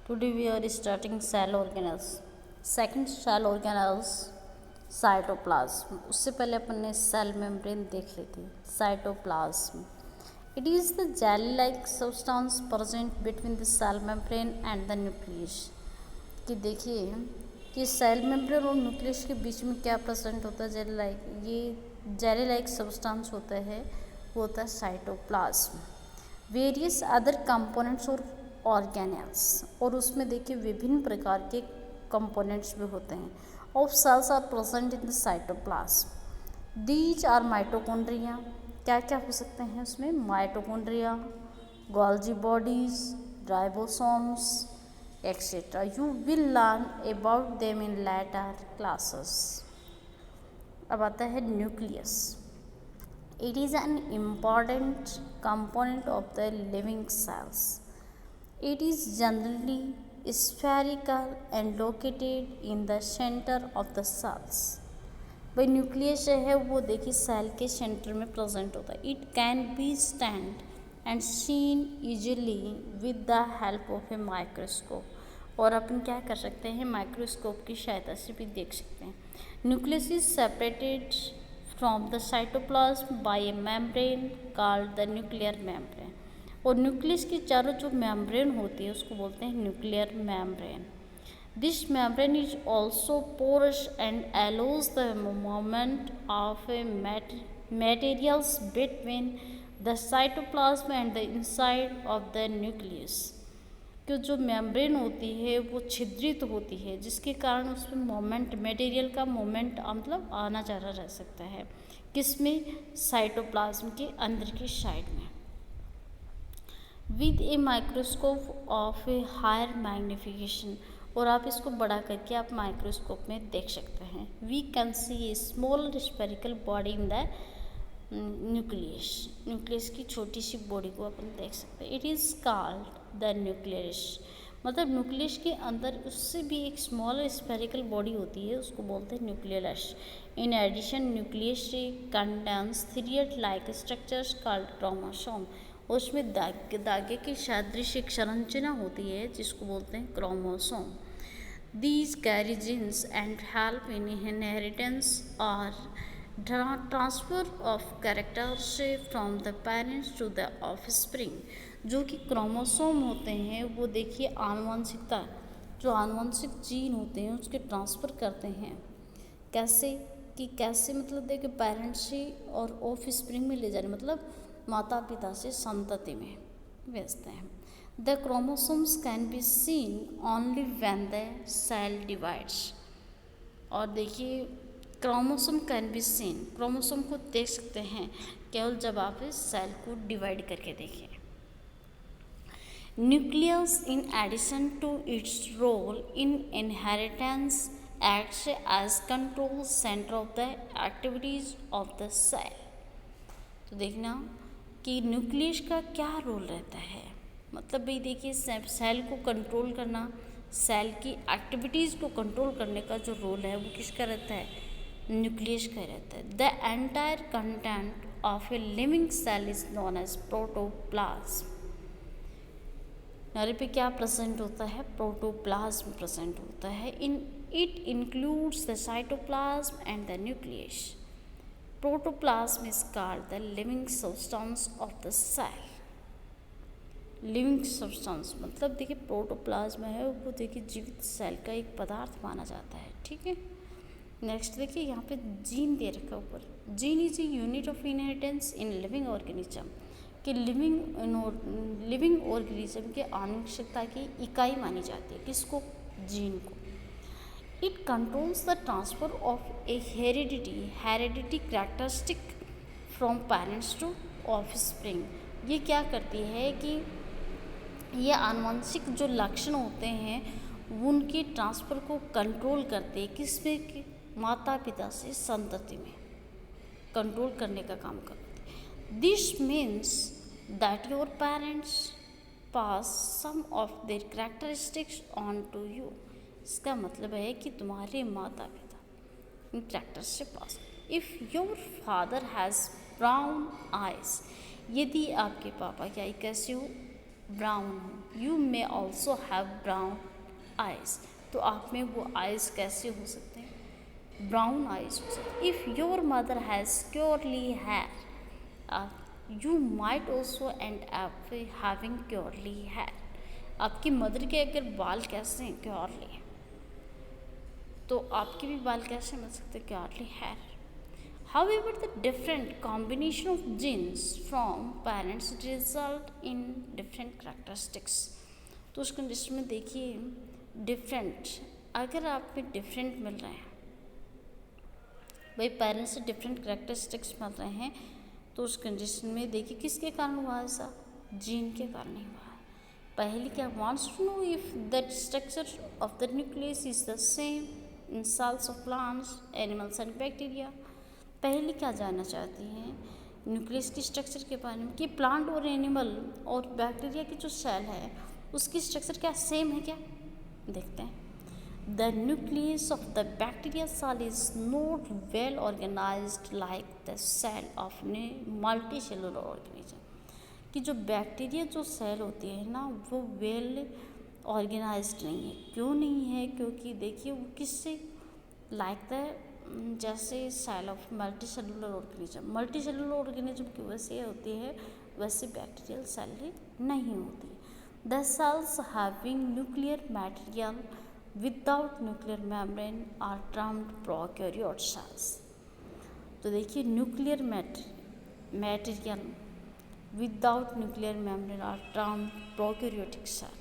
Today we are starting cell organelles. Second cell organelles cytoplasm. उससे पहले अपन ने सेल मेम्ब्रेन देख ली थी. Cytoplasm it is the jelly like substance present between the cell membrane and the nucleus. कि देखिए कि सेल मेम्ब्रेन और न्यूक्लियस के बीच में क्या प्रेजेंट होता है, जेली लाइक. ये जेली लाइक सब्सटेंस होता है, वो होता है साइटोप्लाज्म. वेरियस अदर कंपोनेंट्स और ऑर्गेनेल्स, और उसमें देखिए विभिन्न प्रकार के कंपोनेंट्स भी होते हैं. Of cells are present in the cytoplasm. These are mitochondria. क्या क्या हो सकते हैं उसमें? Mitochondria, Golgi bodies, ribosomes etcetera. You will learn about them in later classes. अब आता है nucleus. It is an important component of the living cells. It is generally spherical and located in the center of the cells. भाई nucleus जो है वो देखिए cell के centre में प्रेजेंट होता है. It can be stained and seen easily with the help of a microscope. और अपन क्या कर सकते हैं, माइक्रोस्कोप की सहायता से भी देख सकते हैं. Nucleus is separated from the cytoplasm by a membrane called the nuclear membrane. और न्यूक्लियस की चारों जो मेम्ब्रेन होती है उसको बोलते हैं nuclear membrane. This membrane is also porous and allows the movement of a materials between the cytoplasm and the inside of the nucleus. कि जो मेम्ब्रेन होती है वो छिद्रित होती है, जिसके कारण उसमें मोमेंट, मटेरियल का मोमेंट मतलब आना जाना रह सकता है. किसमें? साइटोप्लाज्म के अंदर की साइड में. With a microscope of a higher magnification, और आप इसको बड़ा करके आप माइक्रोस्कोप में देख सकते हैं. We can see a small spherical body in the nucleus. Nucleus की छोटी सी बॉडी को अपन देख सकते हैं. It is called the nucleus. मतलब न्यूक्लियस के अंदर उससे भी एक स्मॉल स्फेरिकल बॉडी होती है, उसको बोलते हैं nucleus. In addition nucleus contains thread like structures called chromosome. उसमें धागे की सदृश एक संरचना होती है जिसको बोलते हैं chromosome. These carry genes and help in inheritance or transfer of characteristic from the parents to the offspring. जो कि क्रोमोसोम होते हैं वो देखिए आनुवंशिकता, जो आनुवंशिक जीन होते हैं उसके ट्रांसफ़र करते हैं. कैसे? कि कैसे मतलब देखिए पेरेंट्स से और ऑफ स्प्रिंग में ले जाने, मतलब माता पिता से संतति में भेजते हैं. The chromosomes can be seen only when the cell divides. और देखिए chromosome can be seen, chromosome को देख सकते हैं केवल जब आप इस सेल को डिवाइड करके देखें. Nucleus in addition to its role in inheritance acts as control center of the activities of the cell. तो देखना कि न्यूक्लियस का क्या रोल रहता है. मतलब भाई देखिए सेल को कंट्रोल करना, सेल की एक्टिविटीज़ को कंट्रोल करने का जो रोल है वो किसका रहता है? न्यूक्लियस का रहता है. The entire content of a living cell is known as protoplasm. नारे पे क्या प्रेजेंट होता है? प्रोटोप्लाज्म प्रेजेंट होता है. In it includes the cytoplasm and the nucleus. Protoplasm is called the living substance of the cell. Living substance मतलब देखिए protoplasm है वो देखिए जीवित सेल का एक पदार्थ माना जाता है. ठीक है. नेक्स्ट देखिए यहाँ पे जीन दे रखा ऊपर. Gene is a unit of inheritance in living organism. कि लिविंग ऑर्गेनिज्म के आनुवंशिकता की इकाई मानी जाती है. किसको? जीन को. It controls the transfer of a heredity characteristic from parents to offspring. ये क्या करती है कि ये आनुवंशिक जो लक्षण होते हैं उनके ट्रांसफ़र को कंट्रोल करते हैं. किसमें? कि माता पिता से संतति में कंट्रोल करने का काम करते हैं. This means that your parents pass some of their characteristics on to you. इसका मतलब है कि तुम्हारे माता पिता इन characteristic pass. If your father has brown eyes, यदि आपके पापा की आई कैसी हो? ब्राउन हो। You may also have brown eyes, तो आप में वो आइज कैसे हो सकते हैं, ब्राउन आइज हो सकते। If your mother has curly hair, you might also end up having curly hair, आपकी मदर के अगर बाल कैसे हैं क्योरली, तो आपके भी बाल कैसे मिल सकते हैं क्योरली hair. However, the different combination of genes from parents result in different characteristics. तो उस कंडीशन में देखिए डिफरेंट, अगर आप में डिफरेंट मिल रहे हैं, भाई पेरेंट्स से डिफरेंट करेक्टरिस्टिक्स मिल रहे हैं, तो उस कंडीशन में देखिए किसके कारण हुआ ऐसा, जीन के कारण ही हुआ है। पहली क्या, wants to know if that structure of the nucleus is the same in cells of plants, animals and bacteria। पहले क्या जानना चाहती हैं न्यूक्लियस की स्ट्रक्चर के बारे में, कि प्लांट और एनिमल और बैक्टीरिया की जो सेल है उसकी स्ट्रक्चर क्या सेम है क्या, देखते हैं। The nucleus of the bacteria cell is not well organised like the cell of multi cellular organism, कि जो बैक्टीरिया जो सेल होती है ना वो वेल ऑर्गेनाइज्ड नहीं है। क्यों नहीं है, क्योंकि देखिए वो किससे लाइक द जैसे cell of multi cellular organism की वैसे होती है, वैसे बैक्टीरियल सेल नहीं होती। The cells having nuclear material without nuclear membrane are termed prokaryote cells. तो देखिए nuclear material without nuclear membrane are termed prokaryotic cell,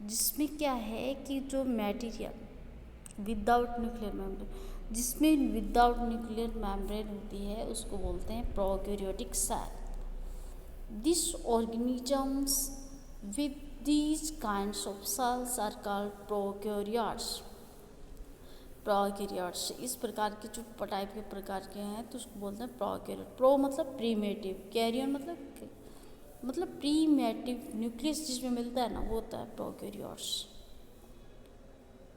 जिसमें क्या है कि जो मटेरियल विदाउट न्यूक्लियर मेम्ब्रेन, जिसमें विदाउट न्यूक्लियर मेम्ब्रेन होती है उसको बोलते हैं prokaryotic cell. This organisms with these kinds of cells are called prokaryotes. Prokaryotes इस प्रकार के जो टाइप के प्रकार के हैं तो उसको बोलते हैं प्रोकैरियोट। प्रो मतलब प्रीमेटिव, कैरियन मतलब प्रीमेटिव, न्यूक्लियस जिसमें मिलता है ना वो होता है prokaryotes.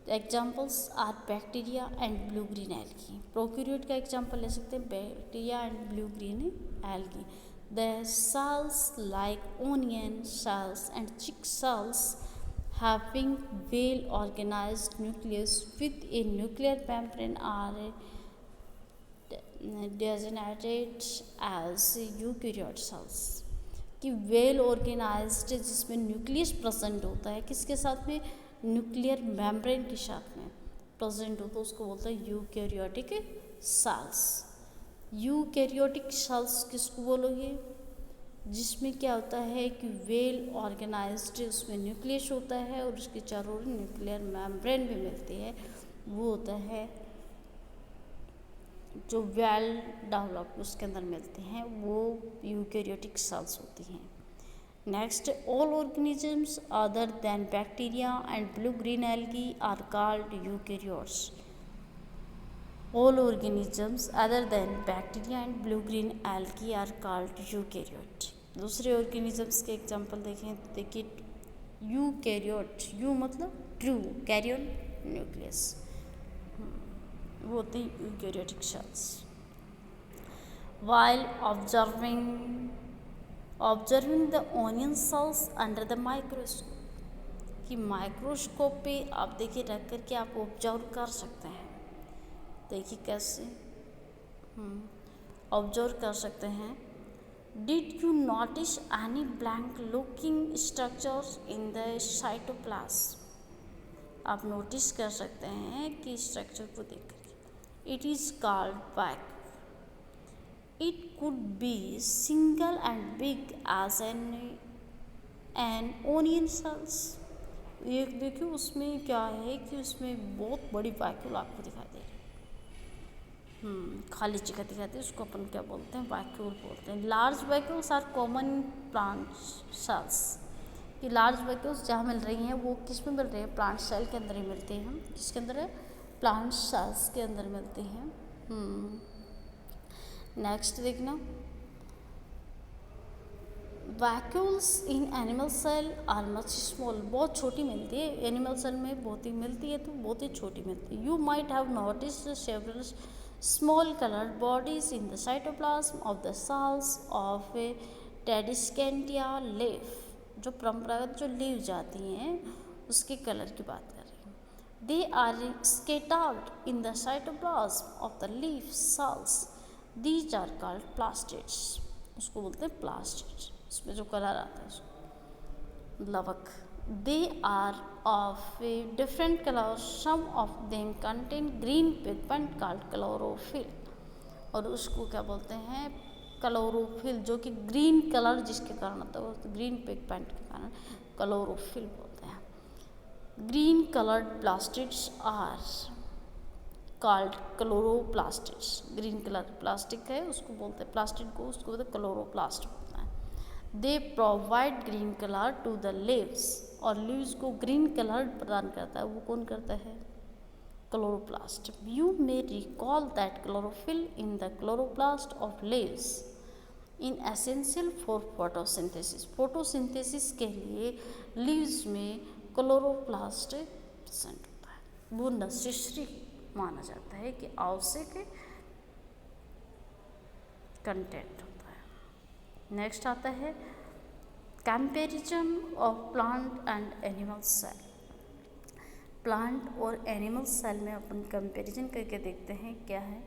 Examples are bacteria and blue green algae. Prokaryote का एग्जाम्पल ले सकते हैं bacteria and blue green algae. The cells like onion cells and chick cells having well organized nucleus with a nuclear membrane are designated as eukaryotic cells। कि well organised जिसमें nucleus present होता है, किसके साथ में, न्यूक्लियर मेम्ब्रेन के साथ में प्रेजेंट होता है, उसको बोलते हैं यूकैरियोटिक सेल्स। यूकैरियोटिक सेल्स किसको बोलोगे, जिसमें क्या होता है कि वेल ऑर्गेनाइज्ड उसमें न्यूक्लियस होता है और उसके चारों ओर न्यूक्लियर मेम्ब्रेन भी मिलती है, वो होता है जो वेल डेवलप्ड उसके अंदर मिलते हैं, वो यूकैरियोटिक सेल्स होती हैं। Next, all organisms other than bacteria and blue green algae are called eukaryotes. All organisms other than bacteria and blue green algae are called eukaryote. दूसरे ऑर्गेनिजम्स के एग्जांपल देखें तो देखिए यूकैरियोट, यू मतलब true, karyon nucleus, वो होते हैं eukaryotic cells. While observing the onion cells under the microscope, कि माइक्रोस्कोप पे आप देखिए रख कर के आप ऑब्जर्व कर सकते हैं। देखिए कैसे ऑब्जर्व कर सकते हैं। Did you notice any blank looking structures in the cytoplasm, आप नोटिस कर सकते हैं कि स्ट्रक्चर को देख कर। It is called vacuum. It could be single and big as an onion cells। ये देखिए उसमें क्या है कि उसमें बहुत बड़ी वैक्यूल आपको दिखाई दे रही है, खाली जगह दिखाती है, उसको अपन क्या बोलते हैं, वैक्यूल बोलते हैं। Large vacuoles are common plant cells, कि लार्ज वैक्यूल्स जहाँ मिल रही हैं वो किस में मिल रही है, प्लांट सेल के अंदर ही मिलती हैं। किसके अंदर है, प्लांट सेल्स के अंदर मिलती हैं। नेक्स्ट देखना, vacuoles in animal cell are much small, बहुत छोटी मिलती है, एनिमल सेल में बहुत ही मिलती है तो बहुत ही छोटी मिलती है। You might have noticed several small coloured bodies in the cytoplasm of the cells of Tradescantia leaf जो परंपरागत जो लीव्स आती हैं उसके कलर की बात कर रही हूँ। They are scattered in the cytoplasm of the leaf cells, these are called plastids. उसको बोलते हैं प्लास्टिड्स, इसमें जो कलर आता है उसको लवक। They are of a different colour, some of them contain green pigment called chlorophyll. और उसको क्या बोलते हैं, क्लोरोफिल, जो कि ग्रीन कलर जिसके कारण होता है वो ग्रीन पिगमेंट के कारण क्लोरोफिल बोलते हैं। Green coloured plastids are called chloroplastids. Green colour plastic है उसको बोलते हैं, प्लास्टिक को उसको बोलते हैं क्लोरोप्लास्ट बोलते हैं। They provide green colour to the leaves, और लीव्स को ग्रीन कलर प्रदान करता है वो कौन करता है, chloroplast. You may recall that chlorophyll in the chloroplast of leaves in essential for photosynthesis। Photosynthesis के लिए लीव्स में क्लोरोप्लास्ट प्रेजेंट होता है, वो नेसेसरी माना जाता है कि आवश्यक कंटेंट होता है। नेक्स्ट आता है comparison of plant and animal cell. Plant और एनिमल सेल में अपन कंपैरिजन करके देखते हैं क्या है।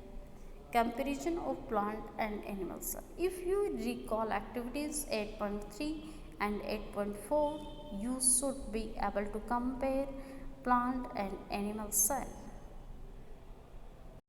Comparison of plant and animal cell. If you recall activities 8.3 and 8.4, you should be able to compare plant and animal cell।